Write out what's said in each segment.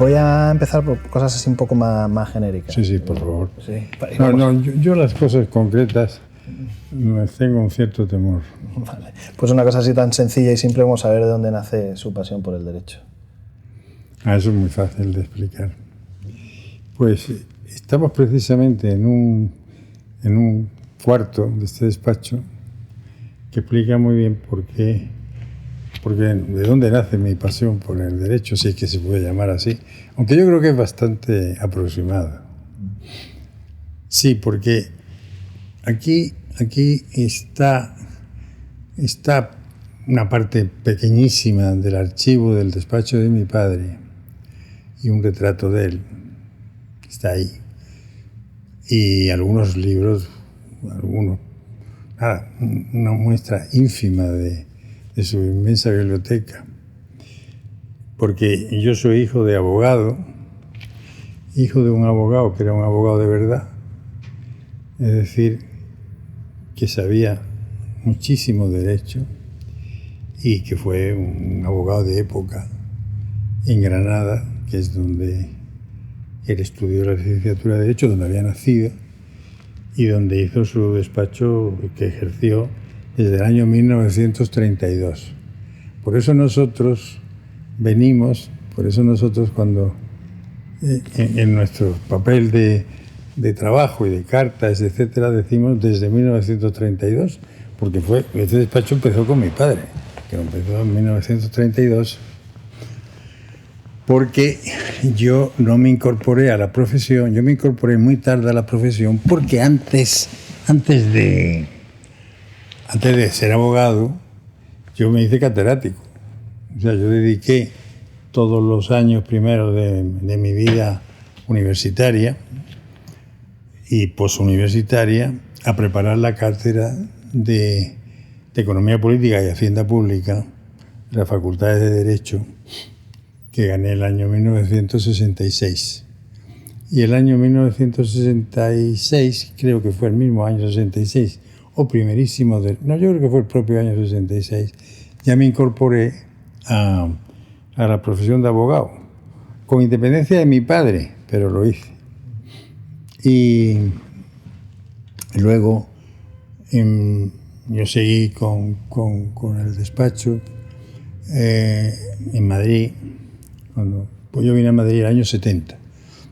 Voy a empezar por cosas así un poco más genéricas. Sí, por favor. Sí. Yo las cosas concretas les tengo un cierto temor. Vale. Pues una cosa así tan sencilla y simple como saber de dónde nace su pasión por el derecho. Eso es muy fácil de explicar. Pues estamos precisamente en un cuarto de este despacho que explica muy bien porque de dónde nace mi pasión por el derecho, si es que se puede llamar así, aunque yo creo que es bastante aproximada. Sí, porque aquí está una parte pequeñísima del archivo del despacho de mi padre y un retrato de él, está ahí, y algunos libros, una muestra ínfima de su inmensa biblioteca, porque yo soy hijo de abogado, hijo de un abogado que era un abogado de verdad, es decir, que sabía muchísimo derecho y que fue un abogado de época en Granada, que es donde él estudió la licenciatura de Derecho, donde había nacido y donde hizo su despacho que ejerció desde el año 1932. Por eso nosotros cuando en nuestro papel de trabajo y de cartas, etcétera, decimos desde 1932, porque este despacho empezó con mi padre, que empezó en 1932, porque yo no me incorporé a la profesión, yo me incorporé muy tarde a la profesión, porque antes de ser abogado, yo me hice catedrático. O sea, yo dediqué todos los años primeros de mi vida universitaria y posuniversitaria a preparar la cátedra de Economía Política y Hacienda Pública de las Facultades de Derecho, que gané el año 1966. Y el año 1966, creo que fue el mismo año 66, o primerísimo, yo creo que fue el propio año 66, ya me incorporé a la profesión de abogado, con independencia de mi padre, pero lo hice. Y luego yo seguí con el despacho en Madrid. Pues yo vine a Madrid el año 70,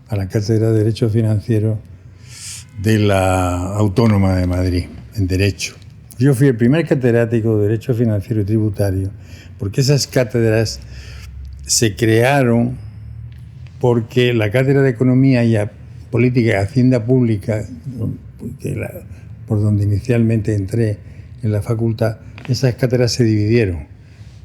a la Cátedra de Derecho Financiero de la Autónoma de Madrid, en Derecho. Yo fui el primer catedrático de Derecho Financiero y Tributario, porque esas cátedras se crearon porque la Cátedra de Economía y Política y Hacienda Pública, por donde inicialmente entré en la facultad, esas cátedras se dividieron.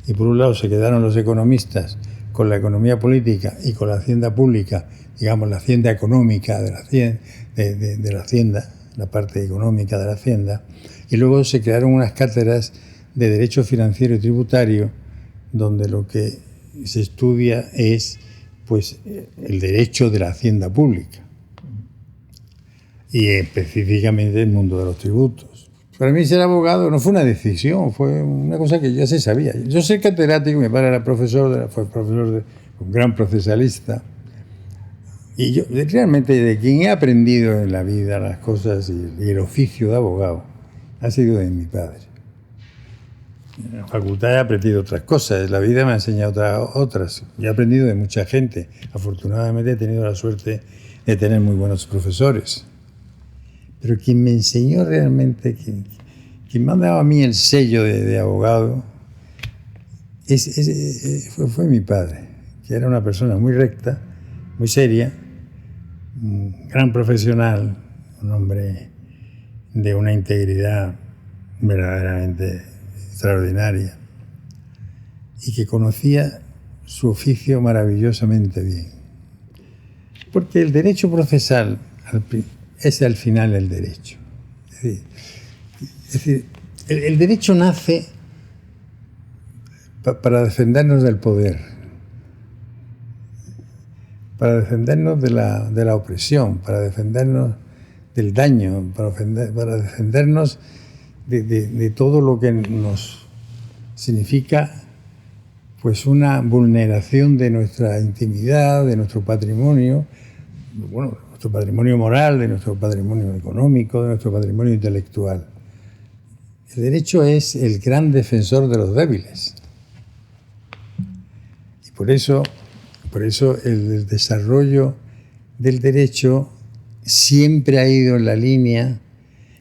Y por un lado se quedaron los economistas con la economía política y con la hacienda pública, digamos la hacienda económica de la hacienda, la parte económica de la hacienda, y luego se crearon unas cátedras de derecho financiero y tributario donde lo que se estudia es pues el derecho de la hacienda pública y específicamente el mundo de los tributos. Para mí ser abogado no fue una decisión, fue una cosa que ya se sabía. Yo soy catedrático, mi padre era fue profesor un gran procesalista. Y yo realmente de quien he aprendido en la vida las cosas y el oficio de abogado ha sido de mi padre. En la facultad he aprendido otras cosas, la vida me ha enseñado otras. Y he aprendido de mucha gente. Afortunadamente he tenido la suerte de tener muy buenos profesores. Pero quien me enseñó realmente, quien me ha dado a mí el sello de abogado, fue mi padre, que era una persona muy recta, muy seria, un gran profesional, un hombre de una integridad verdaderamente extraordinaria y que conocía su oficio maravillosamente bien. Porque el derecho procesal es al final el derecho. Es decir, el derecho nace para defendernos del poder, para defendernos de la opresión, para defendernos del daño, para defendernos de todo lo que nos significa pues una vulneración de nuestra intimidad, de nuestro patrimonio, bueno, de nuestro patrimonio moral, de nuestro patrimonio económico, de nuestro patrimonio intelectual. El derecho es el gran defensor de los débiles. Y por eso el desarrollo del derecho siempre ha ido en la línea,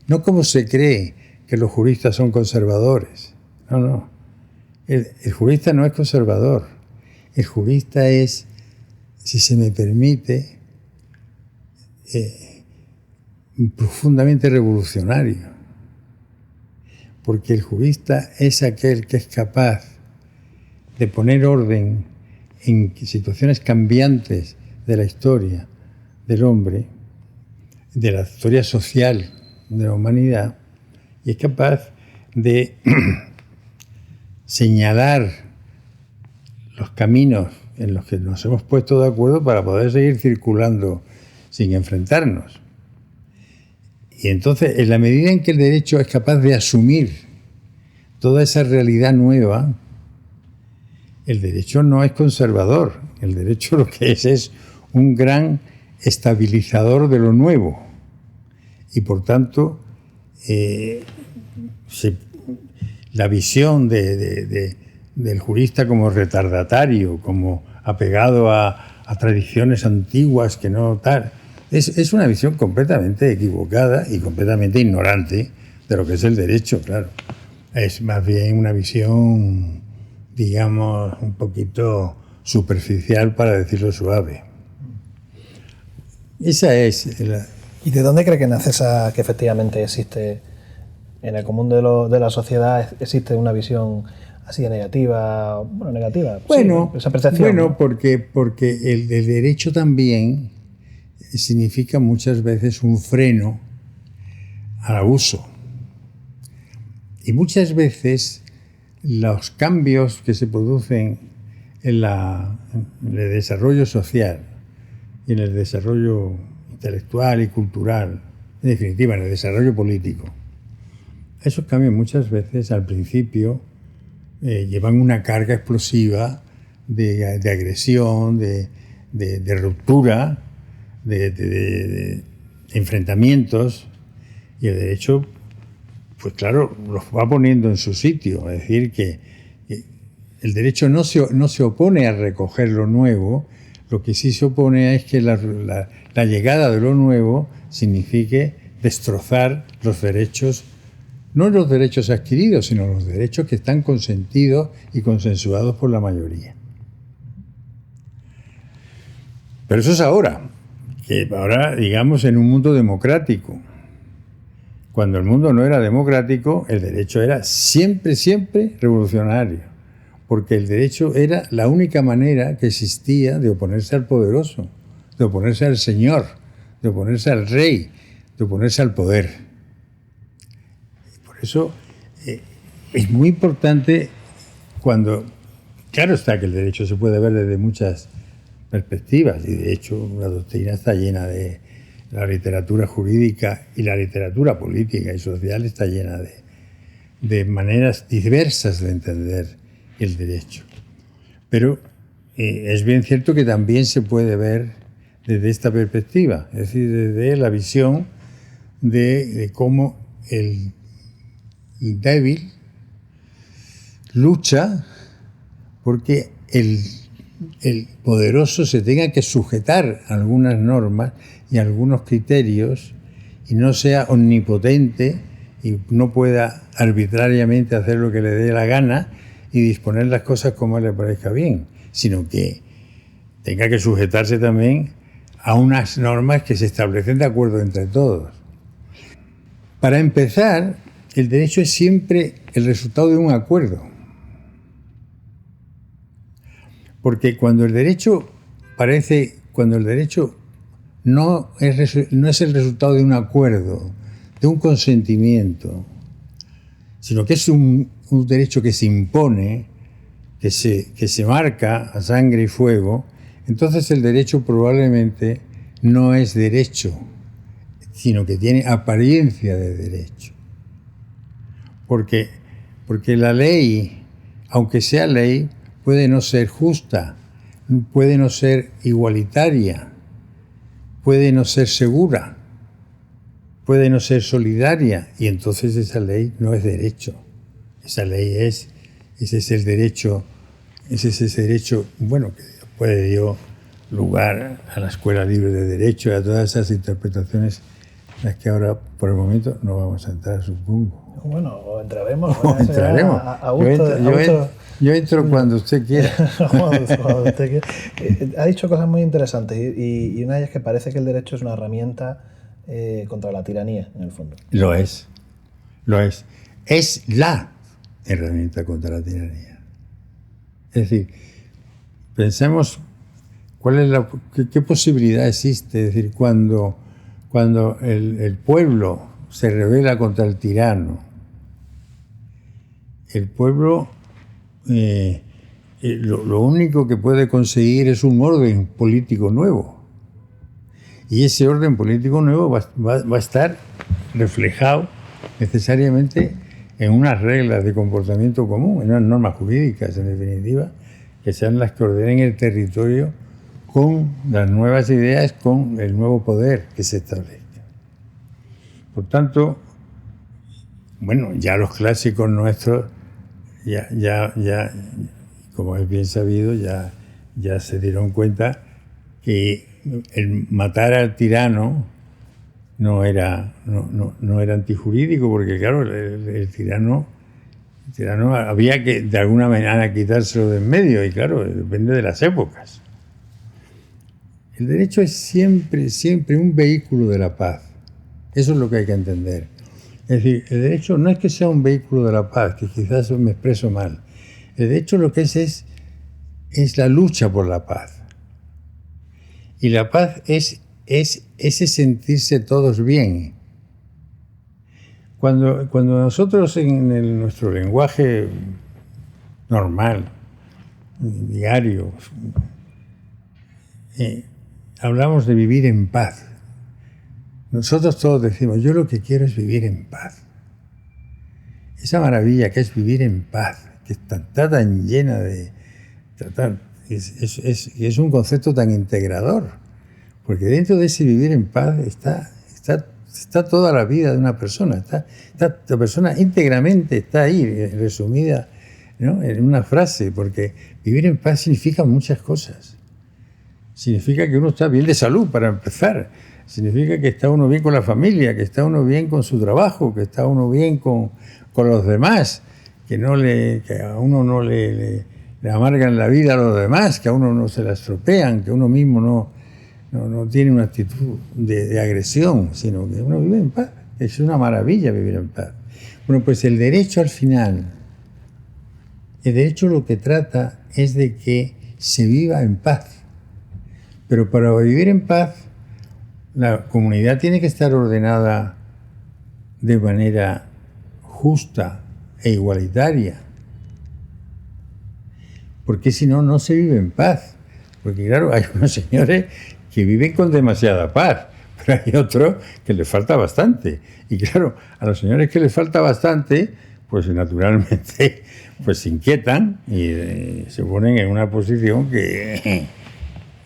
no como se cree que los juristas son conservadores. No. El jurista no es conservador. El jurista es, si se me permite, profundamente revolucionario. Porque el jurista es aquel que es capaz de poner orden en situaciones cambiantes de la historia del hombre, de la historia social de la humanidad, y es capaz de señalar los caminos en los que nos hemos puesto de acuerdo para poder seguir circulando sin enfrentarnos. Y entonces, en la medida en que el derecho es capaz de asumir toda esa realidad nueva, el derecho no es conservador. El derecho lo que es un gran estabilizador de lo nuevo. Y por tanto, la visión del jurista como retardatario, como apegado a tradiciones antiguas que no tal, es una visión completamente equivocada y completamente ignorante de lo que es el derecho, claro. Es más bien una visión, digamos, un poquito superficial, para decirlo suave. Esa es la... ¿Y de dónde cree que nace que efectivamente existe en el común de la sociedad, existe una visión así negativa? Bueno, negativa. Bueno, sí, esa percepción. Bueno, porque el derecho también significa muchas veces un freno al abuso. Y muchas veces los cambios que se producen en el desarrollo social y en el desarrollo intelectual y cultural, en definitiva, en el desarrollo político, esos cambios muchas veces al principio llevan una carga explosiva de agresión, de ruptura, de enfrentamientos, y el derecho, pues claro, los va poniendo en su sitio. Es decir, que el derecho no se opone a recoger lo nuevo, lo que sí se opone es que la llegada de lo nuevo signifique destrozar los derechos, no los derechos adquiridos, sino los derechos que están consentidos y consensuados por la mayoría. Pero eso es ahora, digamos, en un mundo democrático. Cuando el mundo no era democrático, el derecho era siempre revolucionario, porque el derecho era la única manera que existía de oponerse al poderoso, de oponerse al señor, de oponerse al rey, de oponerse al poder. Por eso es muy importante claro está que el derecho se puede ver desde muchas perspectivas, y de hecho la doctrina está llena de... La literatura jurídica y la literatura política y social está llena de maneras diversas de entender el derecho. Pero es bien cierto que también se puede ver desde esta perspectiva, es decir, desde la visión de cómo el débil lucha porque el poderoso se tenga que sujetar a algunas normas y a algunos criterios y no sea omnipotente y no pueda arbitrariamente hacer lo que le dé la gana y disponer las cosas como le parezca bien, sino que tenga que sujetarse también a unas normas que se establecen de acuerdo entre todos. Para empezar, el derecho es siempre el resultado de un acuerdo. Porque cuando el derecho no es el resultado de un acuerdo, de un consentimiento, sino que es un derecho que se impone, que se marca a sangre y fuego, entonces el derecho probablemente no es derecho, sino que tiene apariencia de derecho. Porque la ley, aunque sea ley, puede no ser justa, puede no ser igualitaria, puede no ser segura, puede no ser solidaria, y entonces esa ley no es derecho. Esa ley ese es el derecho, ese es ese derecho, bueno, que después dio lugar a la Escuela Libre de Derecho y a todas esas interpretaciones, las que ahora por el momento no vamos a entrar, supongo. Bueno, o entraremos. O entraremos. Yo entro cuando usted quiera. Cuando usted quiera. Ha dicho cosas muy interesantes y una de ellas que parece que el derecho es una herramienta contra la tiranía, en el fondo. Lo es. Es la herramienta contra la tiranía. Es decir, pensemos qué posibilidad existe. Es decir, cuando el pueblo se rebela contra el tirano, el pueblo lo único que puede conseguir es un orden político nuevo. Y ese orden político nuevo va a estar reflejado necesariamente en unas reglas de comportamiento común, en unas normas jurídicas, en definitiva, que sean las que ordenen el territorio con las nuevas ideas, con el nuevo poder que se establezca. Por tanto, bueno, ya los clásicos nuestros, ya como es bien sabido, ya se dieron cuenta que el matar al tirano no era antijurídico, porque claro, el tirano había que de alguna manera quitárselo de en medio, y claro, depende de las épocas. El derecho es siempre un vehículo de la paz. Eso es lo que hay que entender. Es decir, el derecho no es que sea un vehículo de la paz, que quizás me expreso mal. El derecho lo que es la lucha por la paz. Y la paz es ese sentirse todos bien. Cuando nosotros en nuestro lenguaje normal, diario, hablamos de vivir en paz, nosotros todos decimos, yo lo que quiero es vivir en paz. Esa maravilla que es vivir en paz, que está tan llena de... Es un concepto tan integrador, porque dentro de ese vivir en paz está toda la vida de una persona. La persona íntegramente está ahí, resumida, ¿no?, en una frase, porque vivir en paz significa muchas cosas. Significa que uno está bien de salud, para empezar. Significa que está uno bien con la familia, que está uno bien con su trabajo, que está uno bien con los demás, que a uno no le amargan la vida a los demás, que a uno no se la estropean, que uno mismo no tiene una actitud de agresión, sino que uno vive en paz. Es una maravilla vivir en paz. Bueno, pues el derecho al final, el derecho lo que trata es de que se viva en paz. Pero para vivir en paz, la comunidad tiene que estar ordenada de manera justa e igualitaria. Porque si no, no se vive en paz. Porque claro, hay unos señores que viven con demasiada paz, pero hay otros que les falta bastante. Y claro, a los señores que les falta bastante, pues naturalmente pues se inquietan y se ponen en una posición que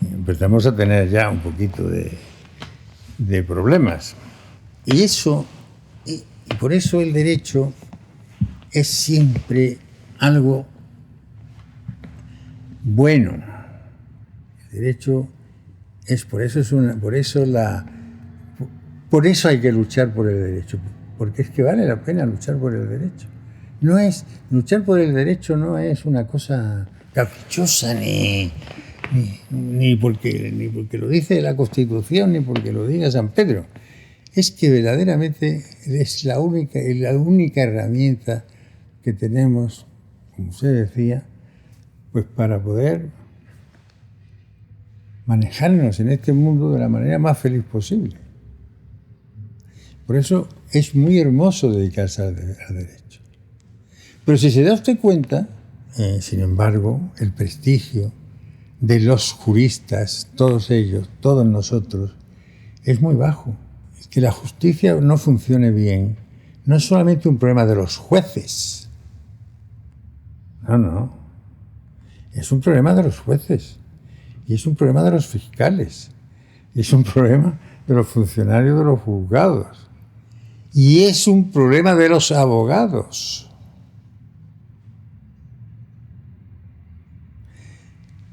empezamos a tener ya un poquito de problemas. Y por eso el derecho es siempre algo bueno. El derecho por eso hay que luchar por el derecho, porque es que vale la pena luchar por el derecho. Luchar por el derecho no es una cosa caprichosa ni porque lo dice la Constitución, ni porque lo diga San Pedro. Es que verdaderamente es la única herramienta que tenemos, como usted decía, pues para poder manejarnos en este mundo de la manera más feliz posible. Por eso es muy hermoso dedicarse al derecho. Pero si se da usted cuenta, sin embargo, el prestigio de los juristas, todos ellos, todos nosotros, es muy bajo. Que la justicia no funcione bien no es solamente un problema de los jueces. No. Es un problema de los jueces, y es un problema de los fiscales, y es un problema de los funcionarios de los juzgados, y es un problema de los abogados,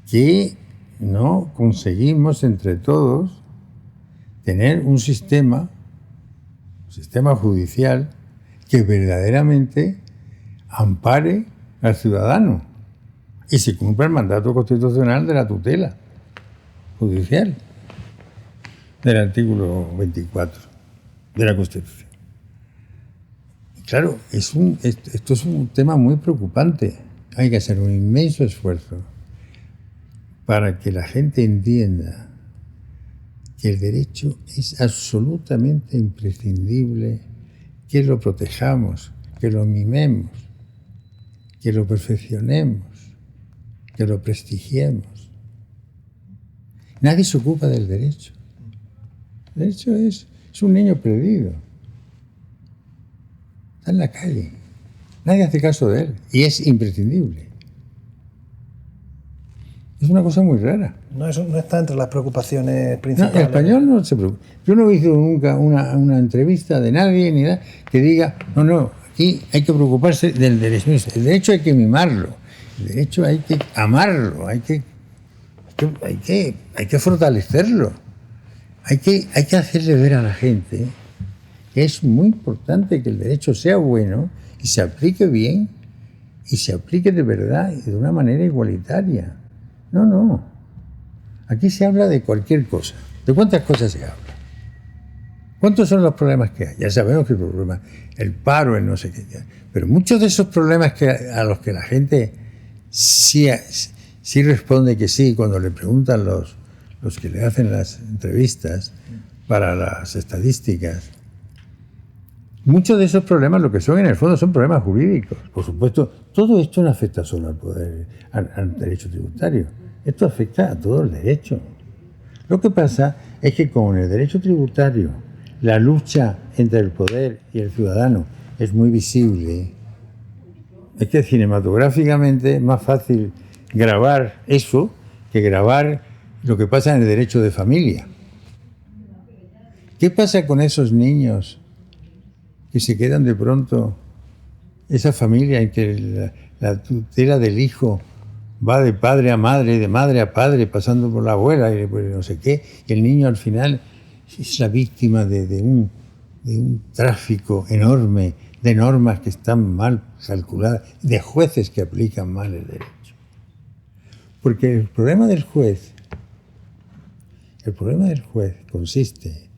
que no conseguimos entre todos tener un sistema judicial que verdaderamente ampare al ciudadano y se cumpla el mandato constitucional de la tutela judicial del artículo 24 de la Constitución. Claro, esto es un tema muy preocupante. Hay que hacer un inmenso esfuerzo para que la gente entienda que el derecho es absolutamente imprescindible, que lo protejamos, que lo mimemos, que lo perfeccionemos, que lo prestigiemos. Nadie se ocupa del derecho. El derecho es un niño perdido. Está en la calle. Nadie hace caso de él y es imprescindible. Es una cosa muy rara. No está entre las preocupaciones No, principales. el español no se preocupa. Yo no he visto nunca una entrevista de nadie ni nada que diga, no, aquí hay que preocuparse del derecho. El derecho hay que mimarlo, el derecho hay que amarlo, hay que fortalecerlo. Hay que hacerle ver a la gente que es muy importante que el derecho sea bueno y se aplique bien y se aplique de verdad y de una manera igualitaria. No. Aquí se habla de cualquier cosa. ¿De cuántas cosas se habla? ¿Cuántos son los problemas que hay? Ya sabemos que el paro, el no sé qué. Pero muchos de esos problemas a los que la gente sí responde que sí cuando le preguntan los que le hacen las entrevistas para las estadísticas, muchos de esos problemas lo que son en el fondo son problemas jurídicos. Por supuesto, todo esto no afecta solo al poder, al derecho tributario. Esto afecta a todo el derecho. Lo que pasa es que con el derecho tributario la lucha entre el poder y el ciudadano es muy visible. Es que cinematográficamente es más fácil grabar eso que grabar lo que pasa en el derecho de familia. ¿Qué pasa con esos niños que se quedan de pronto, esa familia en que la tutela del hijo va de padre a madre, de madre a padre, pasando por la abuela y no sé qué, y el niño al final es la víctima de un tráfico enorme de normas que están mal calculadas, de jueces que aplican mal el derecho? Porque el problema del juez consiste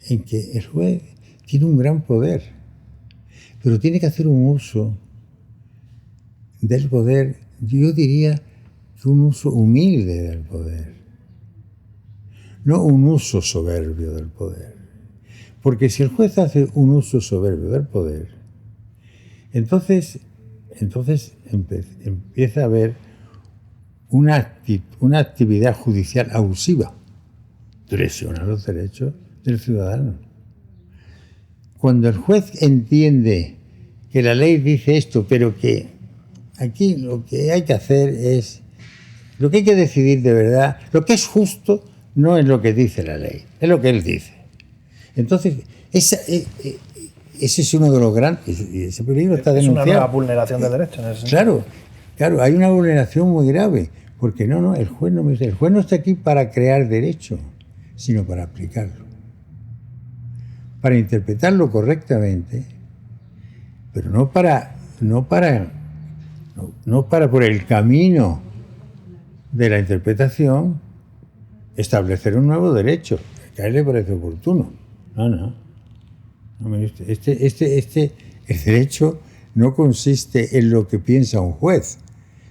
en que el juez tiene un gran poder, pero tiene que hacer un uso del poder, yo diría que un uso humilde del poder, no un uso soberbio del poder. Porque si el juez hace un uso soberbio del poder, entonces empieza a haber una actividad judicial abusiva, lesiona los derechos del ciudadano. Cuando el juez entiende que la ley dice esto, pero que aquí lo que hay que hacer es, lo que hay que decidir de verdad, lo que es justo no es lo que dice la ley, es lo que él dice. Entonces, ese es uno de los grandes, y ese peligro está denunciado. Es una nueva vulneración del derecho en ese sentido. Claro, hay una vulneración muy grave, porque el juez no está aquí para crear derecho, sino para aplicarlo, para interpretarlo correctamente, pero no para por el camino de la interpretación establecer un nuevo derecho, que a él le parece oportuno. No, mire usted, el derecho no consiste en lo que piensa un juez,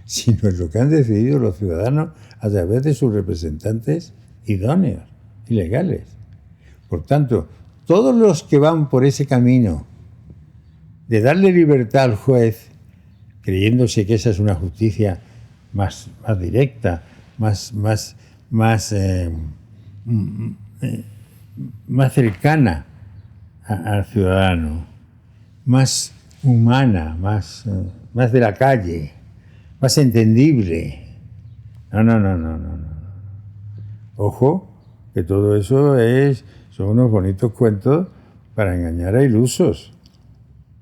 sino en lo que han decidido los ciudadanos a través de sus representantes idóneos y legales. Por tanto, todos los que van por ese camino de darle libertad al juez, creyéndose que esa es una justicia más directa, más cercana al ciudadano, más humana, más de la calle, más entendible, No, no, no, no, no, no. Ojo, que todo eso son unos bonitos cuentos para engañar a ilusos.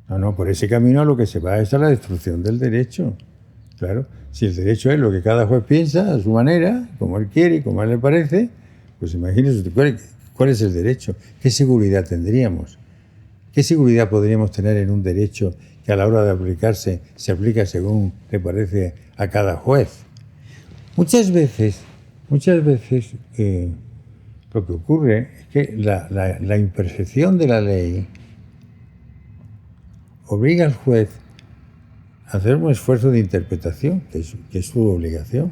No, no, por ese camino a lo que se va es a la destrucción del derecho. Claro, si el derecho es lo que cada juez piensa, a su manera, como él quiere y como a él le parece, pues imagínese usted, ¿cuál es el derecho? ¿Qué seguridad tendríamos? ¿Qué seguridad podríamos tener en un derecho que a la hora de aplicarse se aplica según le parece a cada juez? Muchas veces lo que ocurre es que la imperfección de la ley obliga al juez a hacer un esfuerzo de interpretación, que es su obligación.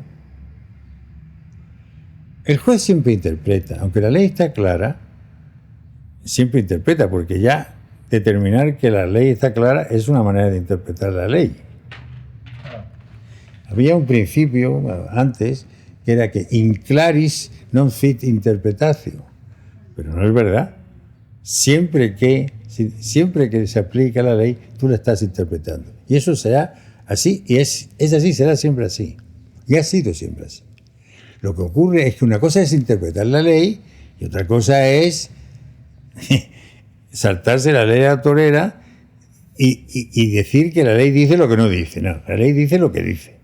El juez siempre interpreta, aunque la ley está clara, siempre interpreta, porque ya determinar que la ley está clara es una manera de interpretar la ley. Había un principio antes que era que in claris non fit interpretatio, pero no es verdad. Siempre que se aplica la ley, tú la estás interpretando. Y eso será así, y es así, será siempre así. Y ha sido siempre así. Lo que ocurre es que una cosa es interpretar la ley y otra cosa es saltarse la ley a la torera y decir que la ley dice lo que no dice. No, la ley dice lo que dice.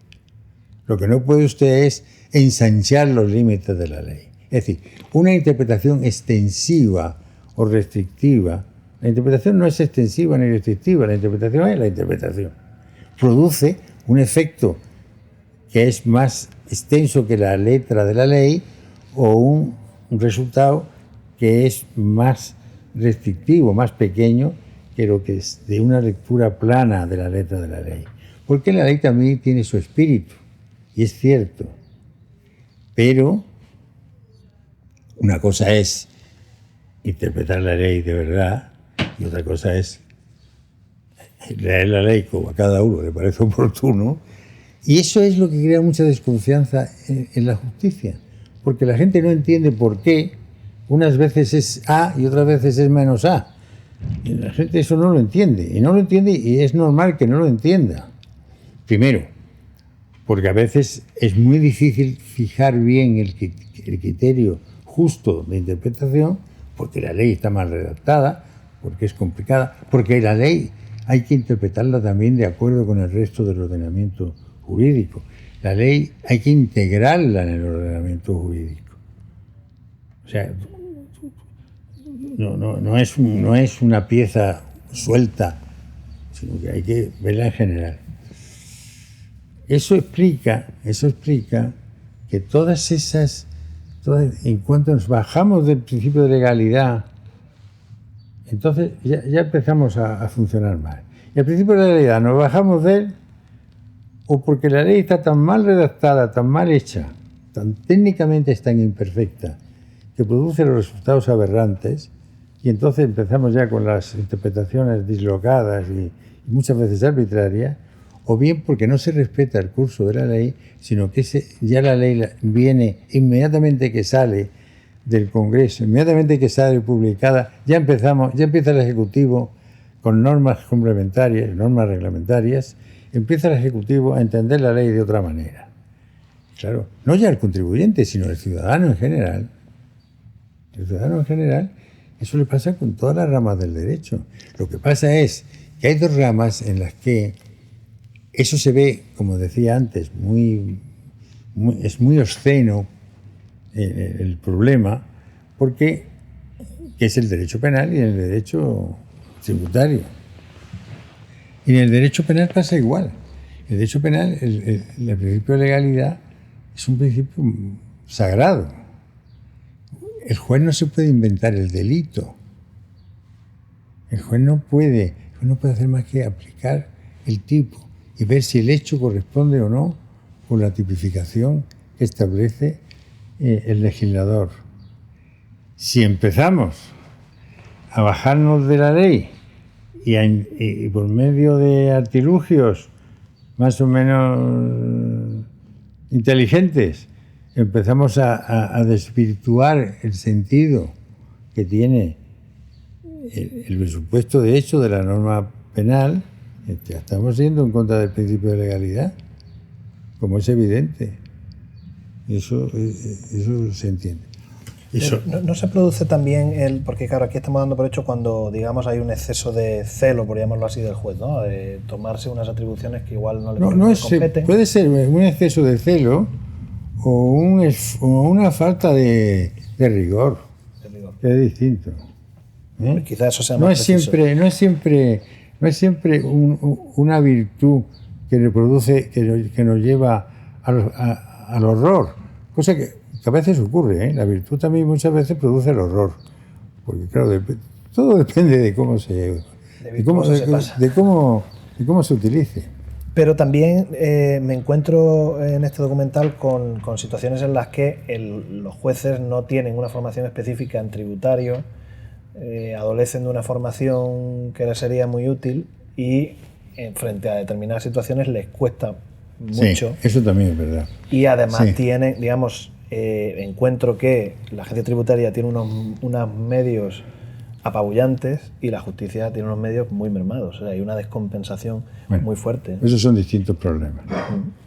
Lo que no puede usted es ensanchar los límites de la ley. Es decir, una interpretación extensiva o restrictiva. La interpretación no es extensiva ni restrictiva, la interpretación es la interpretación. Produce un efecto que es más extenso que la letra de la ley o un resultado que es más restrictivo, más pequeño que lo que es de una lectura plana de la letra de la ley. Porque la ley también tiene su espíritu, y es cierto. Pero una cosa es interpretar la ley de verdad y otra cosa es leer la ley como a cada uno le parece oportuno. Y eso es lo que crea mucha desconfianza en la justicia, porque la gente no entiende por qué unas veces es A y otras veces es menos A. Y la gente eso no lo entiende, y es normal que no lo entienda. Primero, porque a veces es muy difícil fijar bien el criterio justo de interpretación, porque la ley está mal redactada, porque es complicada, porque la ley hay que interpretarla también de acuerdo con el resto del ordenamiento jurídico. La ley hay que integrarla en el ordenamiento jurídico. O sea, no es una pieza suelta, sino que hay que verla en general. Eso explica que en cuanto nos bajamos del principio de legalidad, entonces ya empezamos a funcionar mal. Y el principio de legalidad nos bajamos de él o porque la ley está tan mal redactada, tan mal hecha, tan técnicamente es tan imperfecta, que produce los resultados aberrantes, y entonces empezamos ya con las interpretaciones dislocadas y muchas veces arbitrarias, o bien porque no se respeta el curso de la ley, sino que ya la ley viene inmediatamente que sale del Congreso, inmediatamente que sale publicada, ya empieza el Ejecutivo con normas complementarias, normas reglamentarias, empieza el Ejecutivo a entender la ley de otra manera. Claro, no ya el contribuyente, sino el ciudadano en general. El ciudadano en general, eso le pasa con todas las ramas del derecho. Lo que pasa es que hay dos ramas en las que eso se ve, como decía antes, es muy obsceno el problema, porque es el derecho penal y el derecho tributario. Y en el derecho penal pasa igual. El derecho penal, el principio de legalidad, es un principio sagrado. El juez no se puede inventar el delito. El juez no puede hacer más que aplicar el tipo y ver si el hecho corresponde o no con la tipificación que establece el legislador. Si empezamos a bajarnos de la ley y por medio de artilugios más o menos inteligentes empezamos a desvirtuar el sentido que tiene el presupuesto de hecho de la norma penal, ya estamos yendo en contra del principio de legalidad, como es evidente. Eso se entiende. Eso, ¿No se produce también porque claro, aquí estamos dando por hecho cuando, digamos, hay un exceso de celo, por llamarlo así, del juez, ¿no? De tomarse unas atribuciones que igual no le competen. Puede ser un exceso de celo o una falta de rigor, que es distinto. Pues quizás eso sea no más es preciso. no es siempre una virtud que reproduce, que nos lleva al horror, cosa que a veces ocurre, ¿eh? La virtud también muchas veces produce el horror, porque claro, todo depende de cómo se utilice. Pero también me encuentro en este documental con situaciones en las que los jueces no tienen una formación específica en tributario, adolecen de una formación que les sería muy útil y frente a determinadas situaciones les cuesta mucho. Sí, eso también es verdad. Y además Sí. tienen, digamos, encuentro que la agencia tributaria tiene unos medios apabullantes y la justicia tiene unos medios muy mermados. O sea, hay una descompensación muy fuerte. Esos son distintos problemas.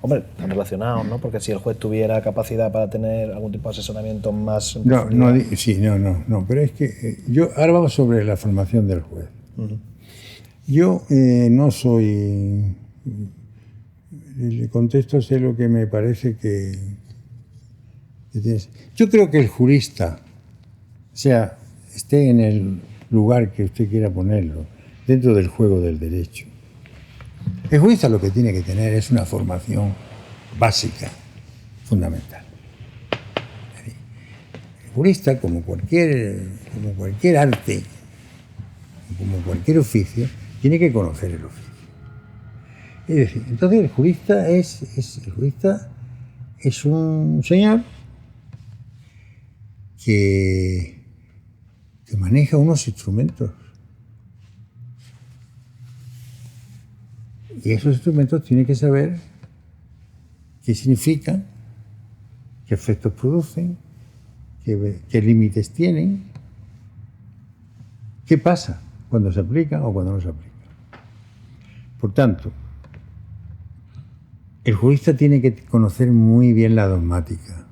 Hombre, están relacionados, ¿no? Porque si el juez tuviera capacidad para tener algún tipo de asesoramiento más... No, pero es que ahora vamos sobre la formación del juez. Yo no soy... Le contesto, sé lo que me parece que tienes. Yo creo que el jurista, esté en el lugar que usted quiera ponerlo, dentro del juego del derecho. El jurista lo que tiene que tener es una formación básica, fundamental. El jurista, como cualquier arte, como cualquier oficio, tiene que conocer el oficio. Es decir, entonces el jurista es un señor que maneja unos instrumentos. Y esos instrumentos tiene que saber qué significan, qué efectos producen, qué límites tienen, qué pasa cuando se aplican o cuando no se aplican. Por tanto, el jurista tiene que conocer muy bien la dogmática.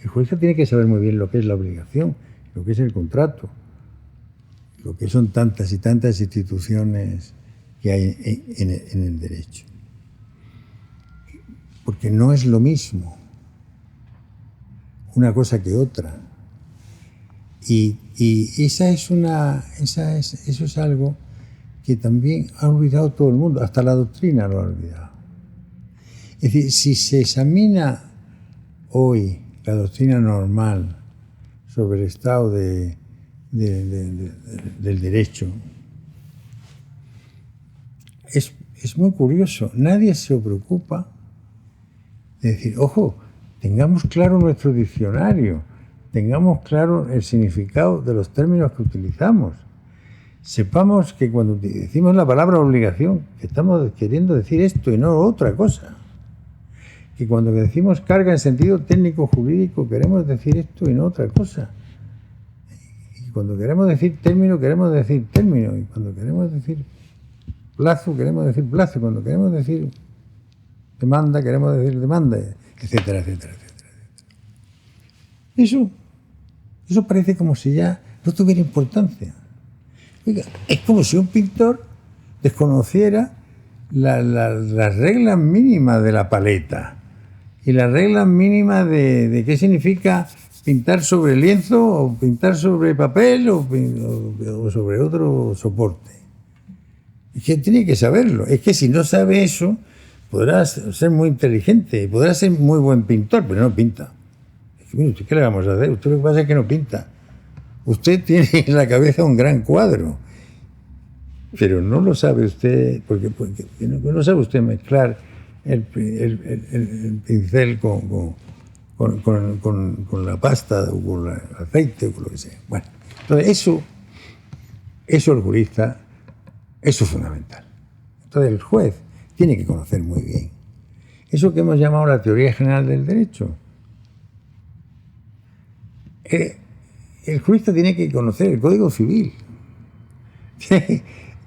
El jurista tiene que saber muy bien lo que es la obligación, lo que es el contrato, lo que son tantas y tantas instituciones que hay en el derecho. Porque no es lo mismo una cosa que otra. Y eso es algo que también ha olvidado todo el mundo, hasta la doctrina lo ha olvidado. Es decir, si se examina hoy la doctrina normal sobre el estado del derecho, es muy curioso. Nadie se preocupa de decir, ojo, tengamos claro nuestro diccionario, tengamos claro el significado de los términos que utilizamos. Sepamos que cuando decimos la palabra obligación, que estamos queriendo decir esto y no otra cosa. Que cuando decimos carga en sentido técnico jurídico, queremos decir esto y no otra cosa. Y cuando queremos decir término, queremos decir término. Y cuando queremos decir plazo, queremos decir plazo. Cuando queremos decir demanda, queremos decir demanda, etcétera, etcétera, etcétera. Eso parece como si ya no tuviera importancia. Oiga, es como si un pintor desconociera las reglas mínimas de la paleta y las reglas mínimas de qué significa pintar sobre lienzo o pintar sobre papel o sobre otro soporte. Es que tiene que saberlo. Es que si no sabe eso, podrá ser muy inteligente, podrá ser muy buen pintor, pero no pinta. Es que, mire, ¿qué le vamos a hacer? Usted lo que pasa es que no pinta. Usted tiene en la cabeza un gran cuadro, pero no lo sabe usted, porque no sabe usted mezclar el pincel con la pasta o con el aceite o con lo que sea. Bueno, entonces eso el jurista, eso es fundamental. Entonces el juez tiene que conocer muy bien eso que hemos llamado la teoría general del derecho. El jurista tiene que conocer el Código Civil,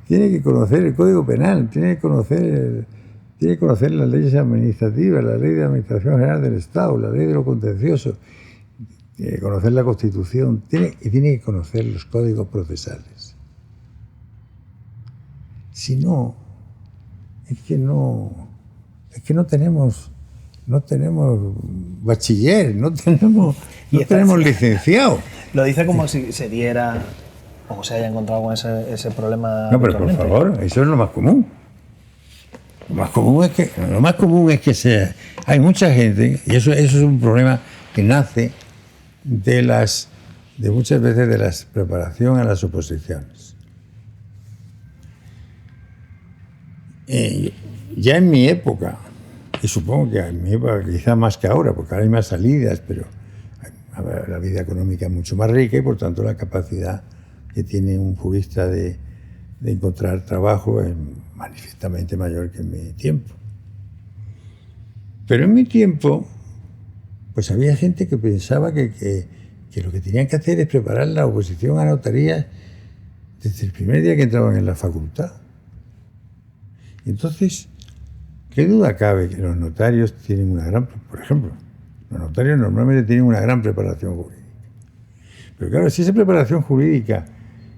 tiene que conocer el Código Penal, tiene que conocer tiene que conocer las leyes administrativas, la ley de Administración General del Estado, la ley de lo contencioso, tiene que conocer la Constitución, tiene que conocer los códigos procesales. Si no, es que no tenemos bachiller, no tenemos licenciado. Lo dice como si se diera o se haya encontrado con ese problema. No, pero por favor, eso es lo más común. Lo más común es que hay mucha gente, y eso es un problema que nace de muchas veces de la preparación a las oposiciones. Ya en mi época, y supongo que en mi época quizá más que ahora, porque ahora hay más salidas, pero la vida económica es mucho más rica y por tanto la capacidad que tiene un jurista de encontrar trabajo es manifiestamente mayor que en mi tiempo. Pero en mi tiempo, pues había gente que pensaba que lo que tenían que hacer es preparar la oposición a notarías desde el primer día que entraban en la facultad. Entonces, ¿qué duda cabe que los notarios tienen por ejemplo, los notarios normalmente tienen una gran preparación jurídica? Pero claro, si esa preparación jurídica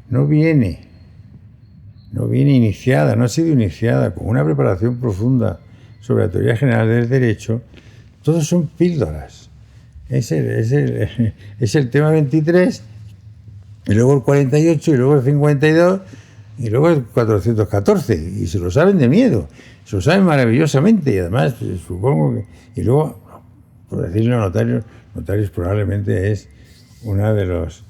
no viene iniciada, no ha sido iniciada con una preparación profunda sobre la teoría general del derecho, todos son píldoras. Es el tema 23, y luego el 48, y luego el 52, y luego el 414, y se lo saben de miedo, se lo saben maravillosamente, y además, supongo que... Y luego, por decirlo a notarios probablemente es uno de los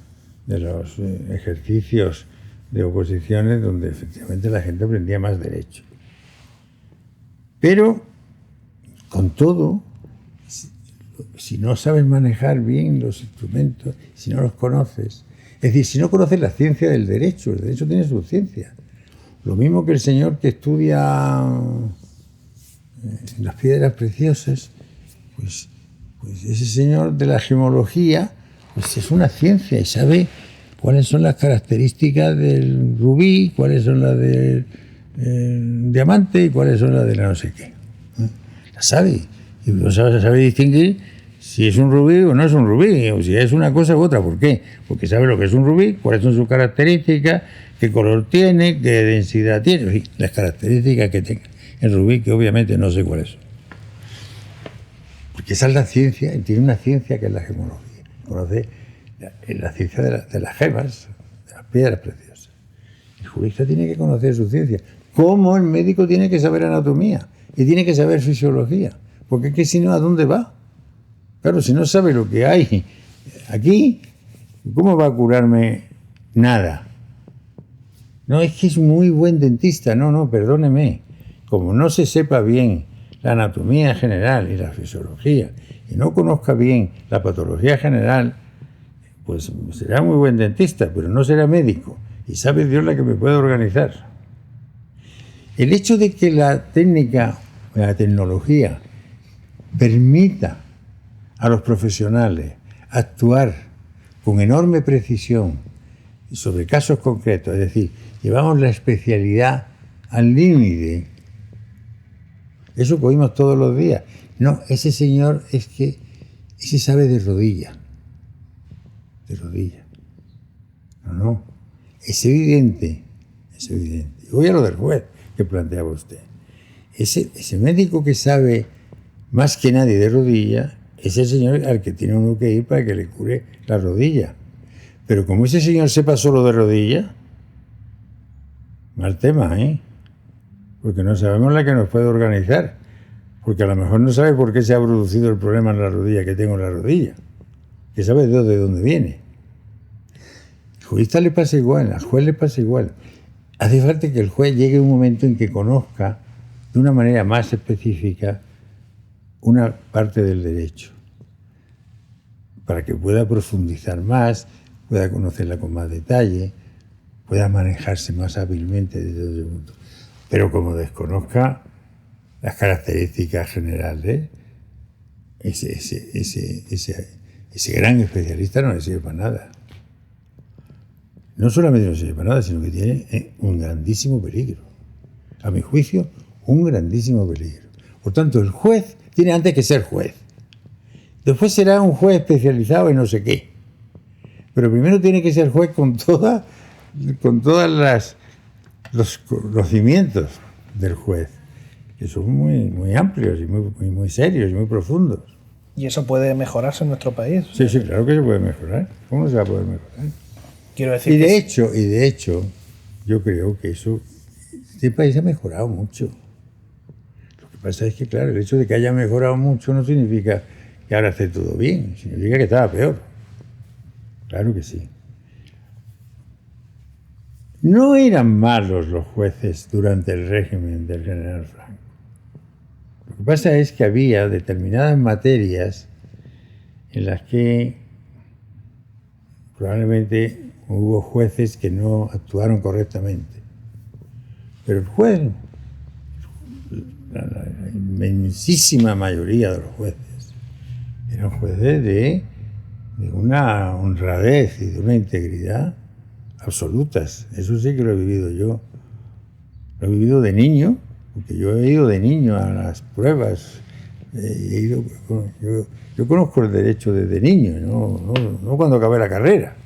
ejercicios de oposiciones donde efectivamente la gente aprendía más derecho. Pero, con todo, si no sabes manejar bien los instrumentos, si no los conoces, es decir, si no conoces la ciencia del derecho, el derecho tiene su ciencia. Lo mismo que el señor que estudia las piedras preciosas, pues ese señor de la gemología, pues es una ciencia y sabe cuáles son las características del rubí, cuáles son las del diamante y cuáles son las de la no sé qué. La sabe. Y lo sabe distinguir si es un rubí o no es un rubí, o si es una cosa u otra. ¿Por qué? Porque sabe lo que es un rubí, cuáles son sus características, qué color tiene, qué densidad tiene, en fin, las características que tenga el rubí, que obviamente no sé cuáles son. Porque esa es la ciencia, tiene una ciencia que es la gemología. Conoce la ciencia de las gemas, de las piedras preciosas. El jurista tiene que conocer su ciencia. Como el médico tiene que saber anatomía y tiene que saber fisiología. Porque es que si no, ¿a dónde va? Claro, si no sabe lo que hay aquí, ¿cómo va a curarme nada? No, es que es muy buen dentista. No, perdóneme. Como no se sepa bien la anatomía general y la fisiología y no conozca bien la patología general, pues será muy buen dentista, pero no será médico. Y sabe Dios la que me puede organizar. El hecho de que la técnica, la tecnología, permita a los profesionales actuar con enorme precisión sobre casos concretos, es decir, llevamos la especialidad al límite. Eso que oímos todos los días. No, ese señor ese sabe de rodilla. De rodilla. No. Es evidente. Voy a lo del juez que planteaba usted. Ese médico que sabe más que nadie de rodilla es el señor al que tiene uno que ir para que le cure la rodilla. Pero como ese señor sepa solo de rodilla, mal tema, porque no sabemos la que nos puede organizar. Porque a lo mejor no sabe por qué se ha producido el problema en la rodilla que tengo en la rodilla. Que sabe de dónde viene. Al jurista le pasa igual, al juez le pasa igual. Hace falta que el juez llegue a un momento en que conozca de una manera más específica una parte del derecho, para que pueda profundizar más, pueda conocerla con más detalle, pueda manejarse más hábilmente desde ese punto. Pero como desconozca las características generales, ese gran especialista no le sirve para nada. No solamente no sirve para nada, sino que tiene un grandísimo peligro. A mi juicio, un grandísimo peligro. Por tanto, el juez tiene antes que ser juez. Después será un juez especializado en no sé qué. Pero primero tiene que ser juez con todas los conocimientos del juez, que son muy amplios y muy serios y muy profundos. ¿Y eso puede mejorarse en nuestro país? Sí, claro que se puede mejorar. ¿Cómo no se va a poder mejorar? Quiero decir Y de hecho, yo creo que este país ha mejorado mucho. Lo que pasa es que, claro, el hecho de que haya mejorado mucho no significa que ahora esté todo bien, significa que estaba peor. Claro que sí. No eran malos los jueces durante el régimen del general Franco. Lo que pasa es que había determinadas materias en las que probablemente hubo jueces que no actuaron correctamente. Pero el juez, la inmensísima mayoría de los jueces, eran jueces de una honradez y de una integridad absolutas. Eso sí que lo he vivido yo. Lo he vivido de niño, porque yo he ido de niño a las pruebas. Yo conozco el derecho desde niño, no cuando acabé la carrera.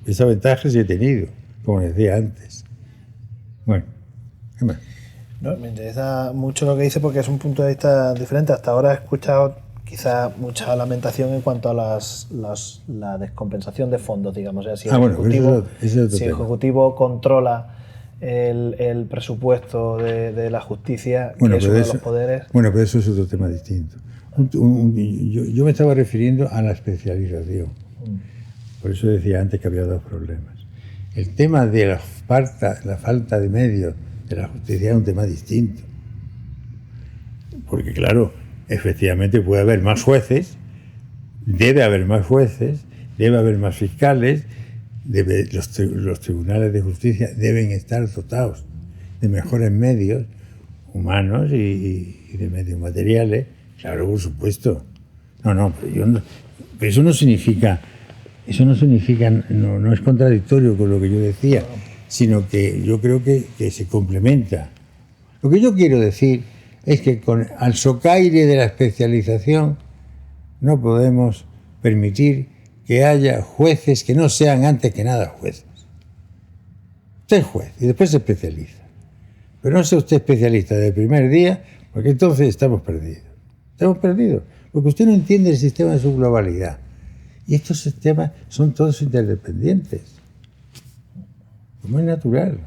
Esa ventaja sí he tenido, como decía antes. Bueno, ¿qué más? No, me interesa mucho lo que dice porque es un punto de vista diferente. Hasta ahora he escuchado quizá mucha lamentación en cuanto a la descompensación de fondos, digamos. O sea, si el Ejecutivo controla el presupuesto de la justicia, bueno, que es uno de los poderes... Bueno, pero eso es otro tema distinto. Yo me estaba refiriendo a la especialización. Por eso decía antes que había dos problemas. El tema de la falta de medios de la justicia es un tema distinto. Porque, claro, efectivamente puede haber más jueces, debe haber más jueces, debe haber más fiscales, los tribunales de justicia deben estar dotados de mejores medios humanos y de medios materiales. Claro, por supuesto. Pero eso no significa, no es contradictorio con lo que yo decía, sino que yo creo que se complementa. Lo que yo quiero decir es que al socaire de la especialización no podemos permitir que haya jueces que no sean antes que nada jueces. Usted es juez y después se especializa. Pero no sea usted especialista desde el primer día, porque entonces estamos perdidos. Estamos perdidos, porque usted no entiende el sistema en su globalidad. Y estos sistemas son todos interdependientes. Es muy natural.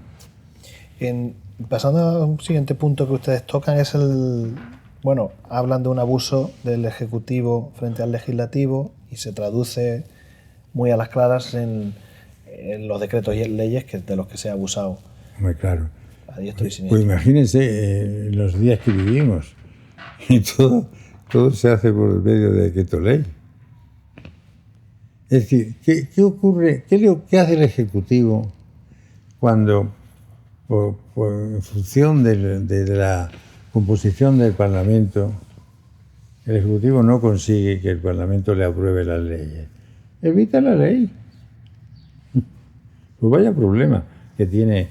Pasando a un siguiente punto que ustedes tocan es hablan de un abuso del Ejecutivo frente al Legislativo y se traduce muy a las claras en los decretos y leyes de los que se ha abusado. Muy claro. A diestro y siniestro. Pues imagínense los días que vivimos y todo se hace por medio de decreto ley. Es decir, ¿qué ocurre? ¿Qué hace el Ejecutivo cuando, en función de la composición del Parlamento, el Ejecutivo no consigue que el Parlamento le apruebe las leyes? Evita la ley. Pues vaya problema que tiene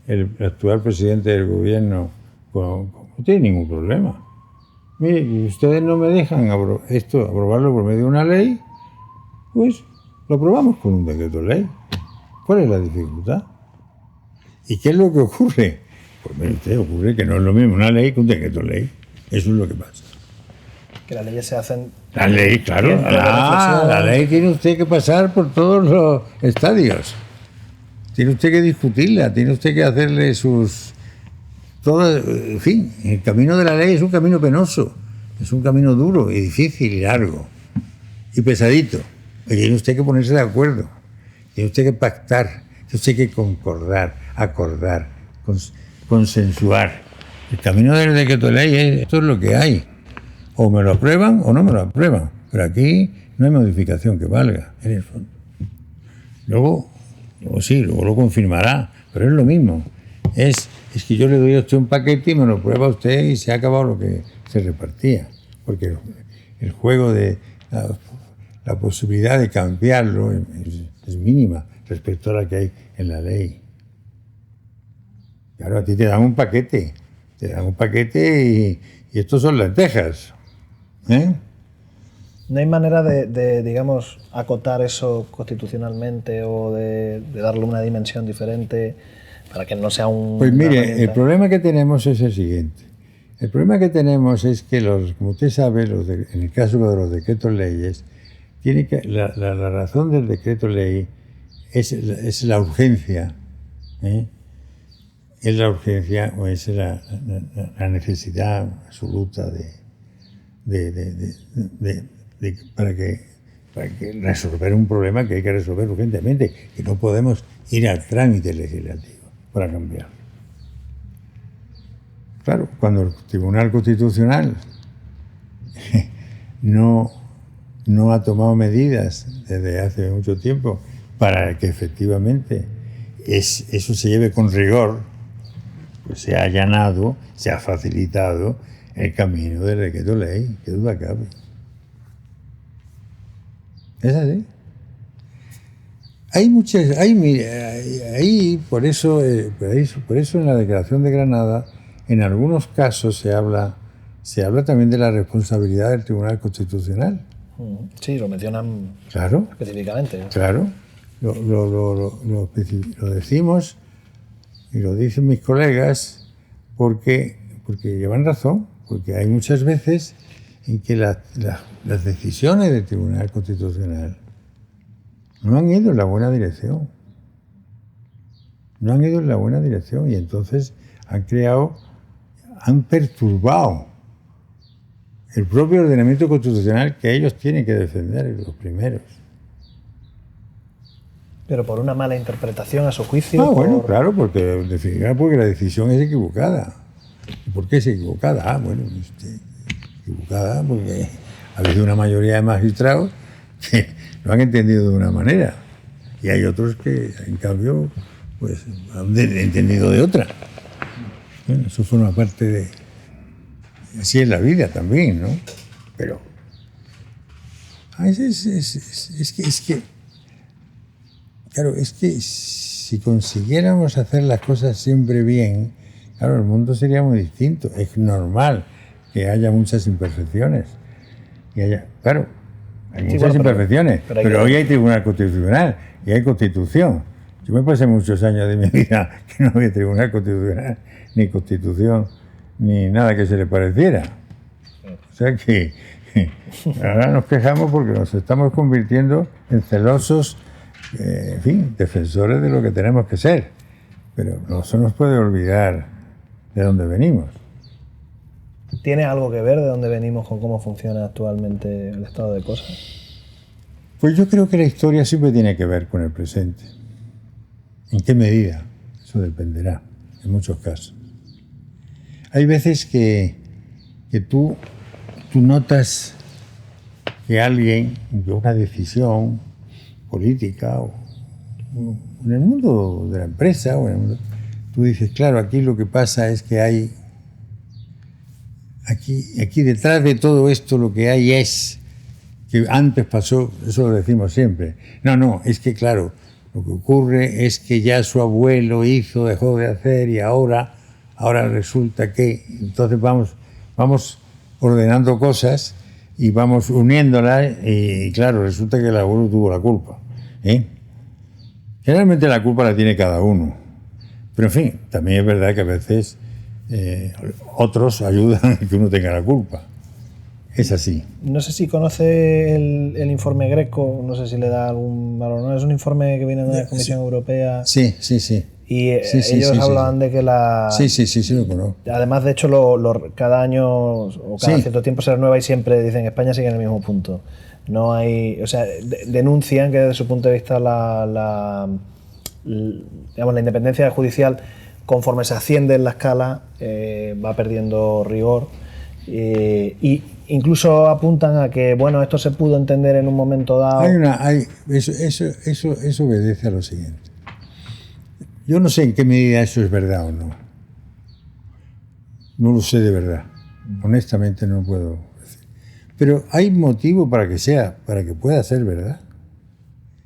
el actual presidente del gobierno. No tiene ningún problema. Mire, ustedes no me dejan aprobarlo por medio de una ley, pues lo aprobamos con un decreto ley. ¿Cuál es la dificultad? ¿Y qué es lo que ocurre? Pues mire usted, ocurre que no es lo mismo una ley que un decreto ley. Eso es lo que pasa. Que las leyes se hacen... La ley, claro. La ley tiene usted que pasar por todos los estadios. Tiene usted que discutirla, tiene usted que hacerle en fin, el camino de la ley es un camino penoso, es un camino duro y difícil y largo y pesadito. Y tiene usted que ponerse de acuerdo, tiene usted que pactar, tiene usted que concordar, acordar, consensuar. El camino del decreto de ley esto es lo que hay. O me lo aprueban o no me lo aprueban. Pero aquí no hay modificación que valga, en el fondo. Luego lo confirmará, pero es lo mismo. Es que yo le doy a usted un paquete y me lo prueba usted y se ha acabado lo que se repartía. Porque el juego de la posibilidad de cambiarlo es mínima respecto a la que hay en la ley. Claro, a ti te dan un paquete te dan un paquete y estos son lentejas. ¿Eh? ¿No hay manera digamos, acotar eso constitucionalmente o de darle una dimensión diferente para que no sea un... Pues mire, el problema que tenemos es el siguiente. El problema que tenemos es que, como usted sabe, en el caso de los decretos leyes, la razón del decreto ley es la urgencia. ¿Eh? Es la urgencia o es la necesidad absoluta para que resolver un problema que hay que resolver urgentemente, que no podemos ir al trámite legislativo para cambiar. Claro, cuando el Tribunal Constitucional no ha tomado medidas desde hace mucho tiempo para que efectivamente eso se lleve con rigor, pues se ha allanado, se ha facilitado el camino del decreto ley, que duda cabe. Es así. Por eso en la Declaración de Granada, en algunos casos se habla también de la responsabilidad del Tribunal Constitucional. Sí, lo mencionan claro, específicamente. Claro, lo decimos y lo dicen mis colegas porque llevan razón, porque hay muchas veces en que las decisiones del Tribunal Constitucional no han ido en la buena dirección. No han ido en la buena dirección y entonces han perturbado el propio ordenamiento constitucional que ellos tienen que defender, los primeros. Pero por una mala interpretación a su juicio. Bueno, claro, porque la decisión es equivocada. ¿Y por qué es equivocada? Equivocada porque ha habido una mayoría de magistrados que lo han entendido de una manera y hay otros que, en cambio, pues han entendido de otra. Bueno, eso forma parte de... Así es la vida también, ¿no? Pero... Claro, es que si consiguiéramos hacer las cosas siempre bien, claro, el mundo sería muy distinto. Es normal que haya muchas imperfecciones. Claro, hay muchas imperfecciones, pero hoy hay Tribunal Constitucional y hay Constitución. Yo me pasé muchos años de mi vida que no había Tribunal Constitucional, ni Constitución, ni nada que se le pareciera. O sea que ahora nos quejamos porque nos estamos convirtiendo en celosos, en fin, defensores de lo que tenemos que ser. Pero no se nos puede olvidar de dónde venimos. ¿Tiene algo que ver de dónde venimos con cómo funciona actualmente el estado de cosas? Pues yo creo que la historia siempre tiene que ver con el presente. ¿En qué medida? Eso dependerá, en muchos casos. Hay veces que tú notas que alguien, una decisión política, o en el mundo de la empresa, tú dices, claro, aquí lo que pasa es que hay... Aquí detrás de todo esto lo que hay es que antes pasó, eso lo decimos siempre. No, es que claro, lo que ocurre es que ya su abuelo dejó de hacer y ahora resulta que... Entonces vamos ordenando cosas y vamos uniéndolas y claro, resulta que el abuelo tuvo la culpa. Generalmente la culpa la tiene cada uno. Pero en fin, también es verdad que a veces otros ayudan a que uno tenga la culpa. Es así. No sé si conoce el informe Greco, no sé si le da algún valor, ¿no? Es un informe que viene de la Comisión Europea. Sí. Y ellos hablan de que la... Sí, lo conozco. Además, de hecho, cada año o cada cierto tiempo se renueva y siempre dicen España sigue en el mismo punto. No hay... O sea, denuncian que desde su punto de vista la independencia judicial, conforme se asciende en la escala, va perdiendo rigor. Y incluso apuntan a que, bueno, esto se pudo entender en un momento dado. Eso obedece a lo siguiente. Yo no sé en qué medida eso es verdad o no. No lo sé de verdad. Honestamente no puedo decir. Pero hay motivo para que pueda ser verdad.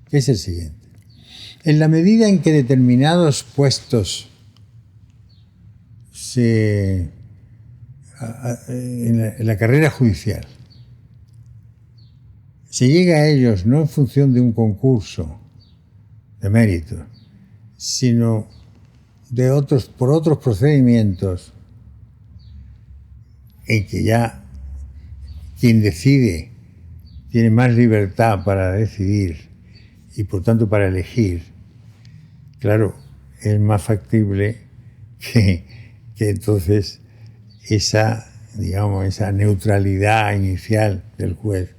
Que es el siguiente. En la medida en que determinados puestos se en la carrera judicial. Se llega a ellos no en función de un concurso de mérito, sino por otros procedimientos en que ya quien decide tiene más libertad para decidir y por tanto para elegir, claro, es más factible que entonces esa neutralidad inicial del juez,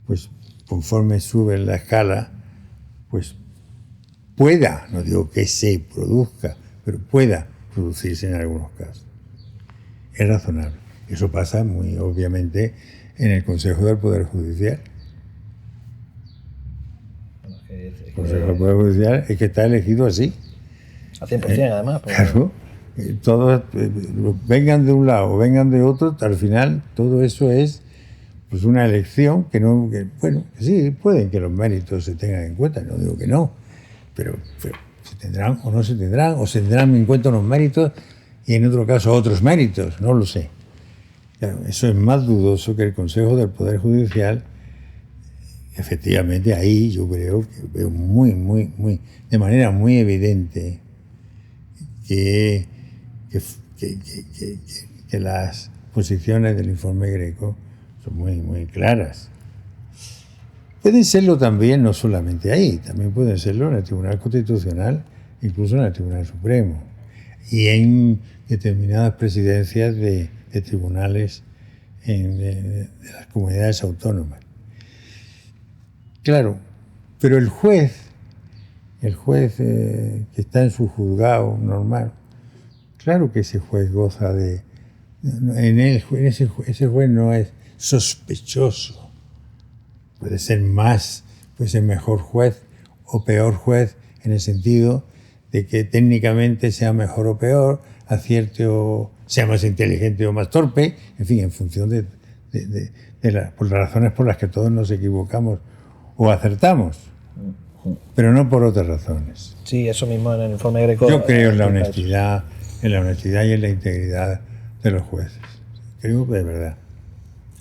pues conforme sube en la escala, pues pueda, no digo que se produzca, pero pueda producirse en algunos casos. Es razonable. Eso pasa muy obviamente en el Consejo del Poder Judicial. El Consejo del Poder Judicial es que está elegido así. A 100% además. Claro. Todos, vengan de un lado o vengan de otro, al final todo eso es pues una elección que sí, pueden que los méritos se tengan en cuenta, no digo que no, pero se tendrán o no se tendrán, o se tendrán en cuenta unos méritos y en otro caso otros méritos, no lo sé. Claro, eso es más dudoso que el Consejo del Poder Judicial. Efectivamente, ahí yo creo que veo de manera muy evidente que las posiciones del informe Greco son muy claras. Pueden serlo también, no solamente ahí, también pueden serlo en el Tribunal Constitucional, incluso en el Tribunal Supremo, y en determinadas presidencias de tribunales de las comunidades autónomas. Claro, pero el juez que está en su juzgado normal, claro que ese juez goza ese juez no es sospechoso. Puede ser mejor juez o peor juez en el sentido de que técnicamente sea mejor o peor, acierte o sea más inteligente o más torpe, en fin, en función por las razones por las que todos nos equivocamos o acertamos, pero no por otras razones. Sí, eso mismo en el informe Greco. Yo creo en la honestidad y en la integridad de los jueces. Creo que de verdad.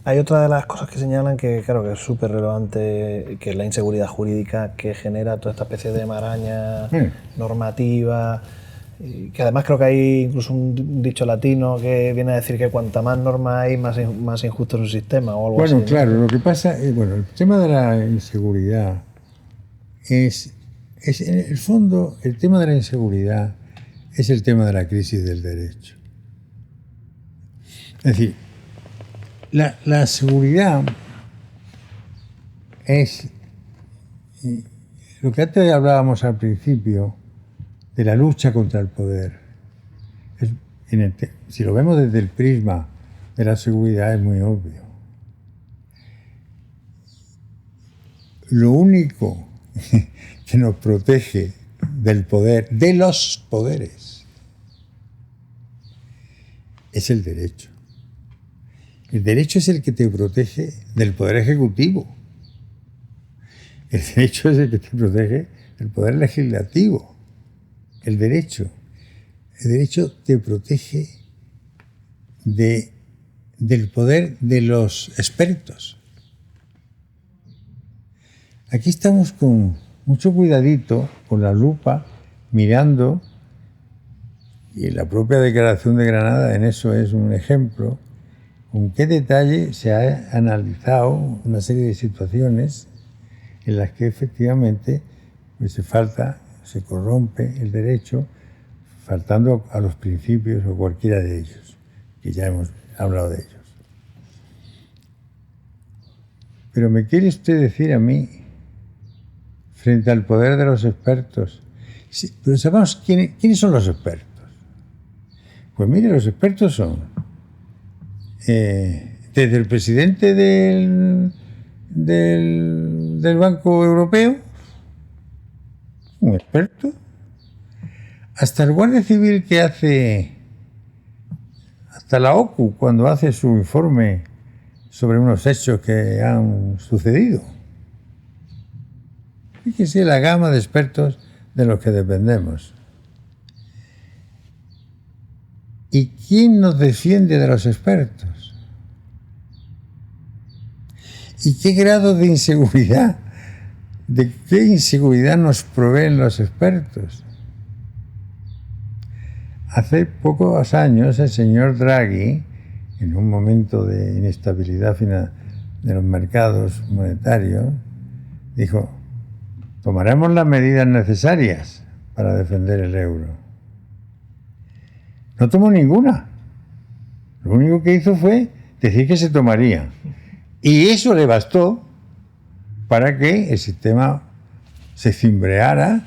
Hay otra de las cosas que señalan que, claro, que es súper relevante, que es la inseguridad jurídica que genera toda esta especie de maraña normativa, que además creo que hay incluso un dicho latino que viene a decir que cuanta más normas hay, más injusto es un sistema o algo así. Bueno, claro, lo que pasa es, el tema de la inseguridad es en el fondo, el tema de la inseguridad es el tema de la crisis del derecho. Es decir, la seguridad es lo que antes hablábamos al principio de la lucha contra el poder. Si lo vemos desde el prisma de la seguridad es muy obvio. Lo único que nos protege del poder, de los poderes, es el derecho. El derecho es el que te protege del poder ejecutivo. El derecho es el que te protege del poder legislativo. El derecho te protege del poder de los expertos. Aquí estamos con mucho cuidadito, con la lupa, mirando, y en la propia Declaración de Granada en eso es un ejemplo, con qué detalle se ha analizado una serie de situaciones en las que efectivamente se corrompe el derecho, faltando a los principios o cualquiera de ellos, que ya hemos hablado de ellos. Pero ¿me quiere usted decir a mí, frente al poder de los expertos? Sí, pero sabemos quiénes son los expertos. Pues mire, los expertos son desde el presidente del Banco Europeo, un experto, hasta el Guardia Civil que hace, hasta la OCU cuando hace su informe sobre unos hechos que han sucedido. Fíjese la gama de expertos de los que dependemos. ¿Y quién nos defiende de los expertos? ¿Y qué grado de inseguridad, de qué inseguridad nos proveen los expertos? Hace pocos años el señor Draghi, en un momento de inestabilidad de los mercados monetarios, dijo: tomaremos las medidas necesarias para defender el euro. No tomó ninguna. Lo único que hizo fue decir que se tomaría. Y eso le bastó para que el sistema se cimbreara,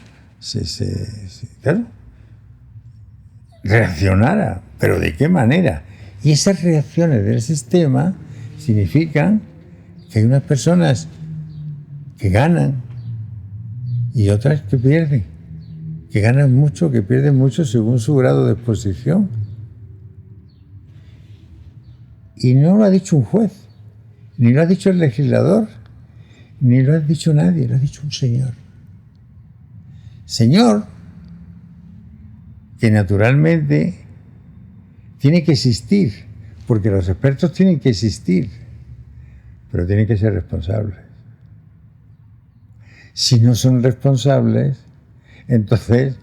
claro, reaccionara. ¿Pero de qué manera? Y esas reacciones del sistema significan que hay unas personas que ganan y otras que pierden. Que ganan mucho, que pierden mucho según su grado de exposición. Y no lo ha dicho un juez, ni lo ha dicho el legislador, ni lo ha dicho nadie, lo ha dicho un señor. Señor que naturalmente tiene que existir, porque los expertos tienen que existir, pero tienen que ser responsables. Si no son responsables, entonces,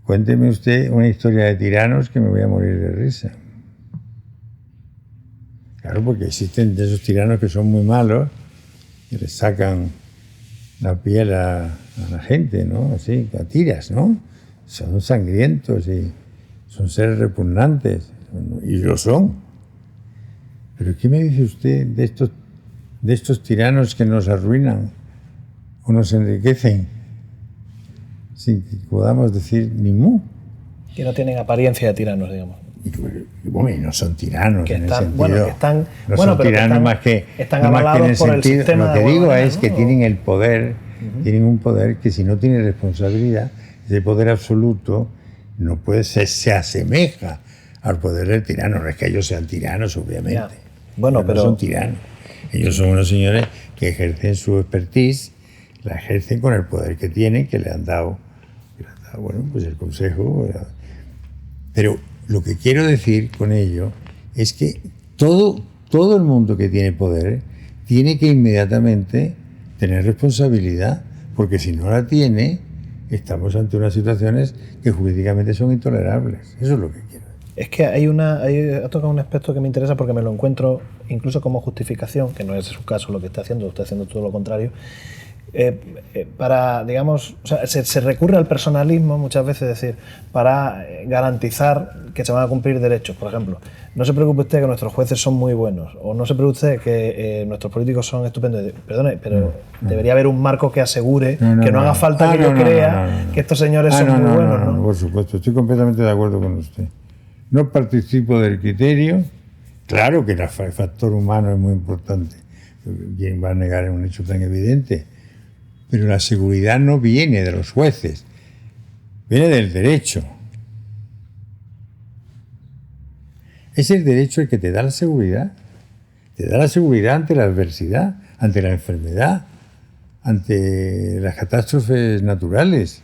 cuénteme usted una historia de tiranos que me voy a morir de risa. Claro, porque existen de esos tiranos que son muy malos y les sacan la piel a la gente, ¿no? Así, a tiras, ¿no? Son sangrientos y son seres repugnantes, y lo son. Pero ¿qué me dice usted de estos tiranos que nos arruinan o nos enriquecen sin que podamos decir ni mu? Que no tienen apariencia de tiranos, digamos. Y no son tiranos que en están, el sentido. Bueno, que están, no bueno, son pero tiranos están, más que están no más avalados que en el por sentido, el sistema. lo que digo manera, es que ¿no? tienen el poder, tienen un poder que si no tiene responsabilidad, ese poder absoluto no puede ser, se asemeja al poder del tirano. No es que ellos sean tiranos, obviamente. Ya. Bueno, pero no son tiranos. Ellos son unos señores que ejercen su expertise, la ejercen con el poder que tienen, que le han dado, bueno, pues el consejo. Pero lo que quiero decir con ello es que todo el mundo que tiene poder tiene que inmediatamente tener responsabilidad, porque si no la tiene, estamos ante unas situaciones que jurídicamente son intolerables. Eso es lo que quiero. Es que ha tocado un aspecto que me interesa porque me lo encuentro incluso como justificación, que no es su caso lo que está haciendo todo lo contrario. Para, digamos, o sea, se recurre al personalismo muchas veces, es decir, para garantizar que se van a cumplir derechos. Por ejemplo, no se preocupe usted que nuestros jueces son muy buenos, o no se preocupe usted que nuestros políticos son estupendos. Perdone, pero debería haber un marco que asegure que no haga falta que yo crea que estos señores son muy buenos. No, por supuesto, estoy completamente de acuerdo con usted. No participo del criterio. Claro que el factor humano es muy importante. ¿Quién va a negar un hecho tan evidente? Pero la seguridad no viene de los jueces, viene del derecho. Es el derecho el que te da la seguridad. Te da la seguridad ante la adversidad, ante la enfermedad, ante las catástrofes naturales.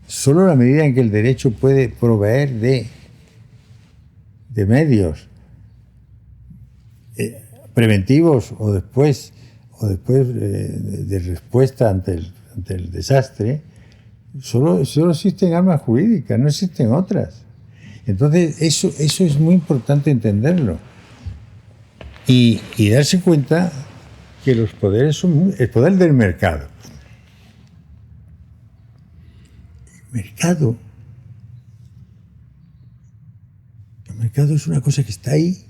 Solo la medida en que el derecho puede proveer de medios preventivos o después de respuesta ante el desastre, solo existen armas jurídicas, no existen otras. Entonces, eso es muy importante entenderlo. Y darse cuenta que los poderes son el poder del mercado. El mercado es una cosa que está ahí,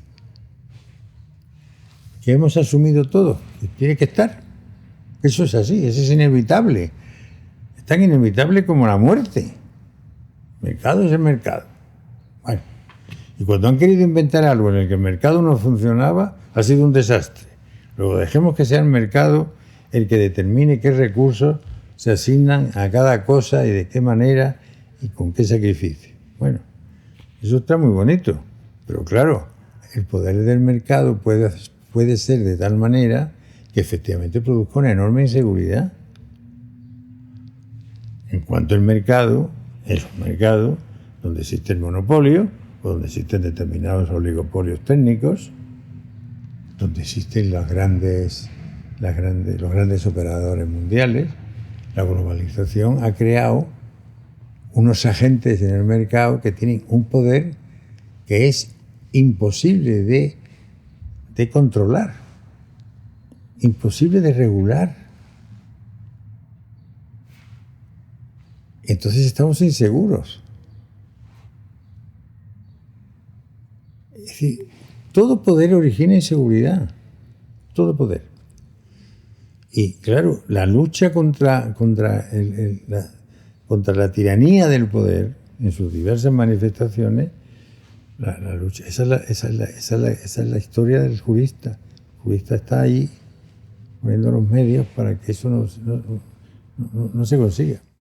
que hemos asumido todo, que tiene que estar. Eso es así, eso es inevitable. Es tan inevitable como la muerte. El mercado es el mercado. Bueno, y cuando han querido inventar algo en el que el mercado no funcionaba, ha sido un desastre. Luego dejemos que sea el mercado el que determine qué recursos se asignan a cada cosa y de qué manera y con qué sacrificio. Bueno, eso está muy bonito, pero claro, el poder del mercado puede ser de tal manera que efectivamente produzca una enorme inseguridad. En cuanto el mercado es un mercado donde existe el monopolio, donde existen determinados oligopolios técnicos, donde existen los grandes operadores mundiales. La globalización ha creado unos agentes en el mercado que tienen un poder que es imposible de controlar, imposible de regular. Entonces estamos inseguros. Es decir, todo poder origina inseguridad, todo poder. Y claro, la lucha contra la tiranía del poder en sus diversas manifestaciones, la lucha, esa es la historia del jurista. El jurista está ahí poniendo los medios para que eso no se consiga.